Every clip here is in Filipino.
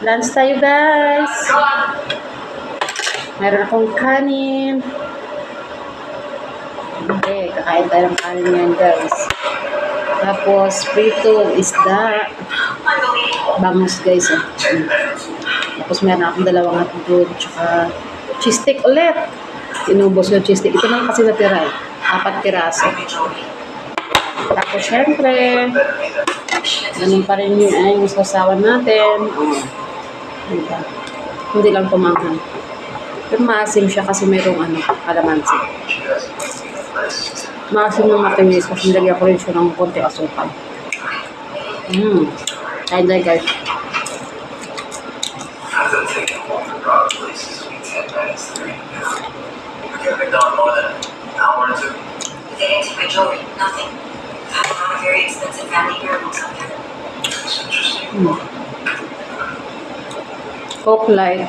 Lunch tayo, guys. Meron akong kanin. Okay, kakain tayo ng kanin yan, guys. Tapos, prito, isda. Bangus, guys. Tapos, meron akong dalawang hotdog, tsaka cheese stick ulit. Inubos yung cheese stick. Ito lang kasi natira. 4 piraso. Tapos, syempre, ganun pa rin yung sasawan natin. Diba? Hindi lang tumanghang. Pero maasim siya kasi mayroong kalamansi. Maasim ng matinis kasi nilagyan ko rin siya ng konti asukal. Kain tayo, guys. They didn't take my jewelry, nothing. I have a lot of very expensive family heirlooms up there. That's interesting. Coke light. You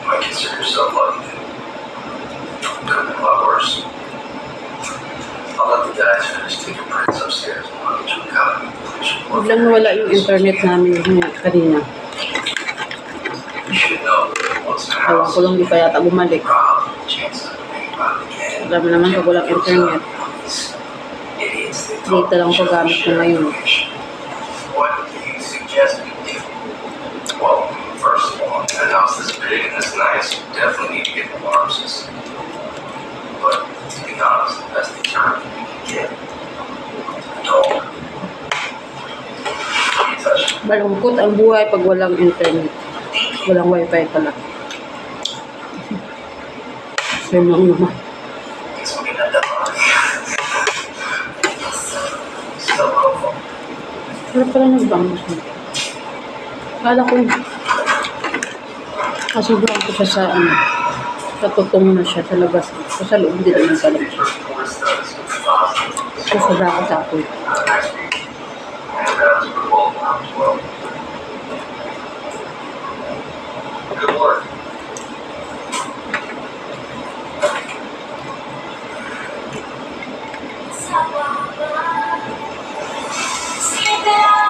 might consider yourself lucky. Could have been a lot worse. I'll let the guys finish taking prints upstairs and I'll get you a copy. Biglang nawala yung internet namin kanina. You should know that once in a Ewan house, ko lang di pa yata bumalik. problem, chances of being about again. Alam mo naman pag walang internet. Idiots that Dito lang ko gamit ko ngayon. What do you suggest we do? Well, first of all, in a house this big and this nice, you definitely need to get an alarm system. But to be honest, the best deterrent we can get. Don't. You touch it. Malungkot ang buhay pag walang internet. Walang wifi pala. Same lang naman. Guess we'll get that done. Still hopeful. Pero pala nagbangus mo. Kala ko kasubuhan ko siya sa katutong na siya sa labas. So, sa loob din naman pala siya. So, sa dapat ako.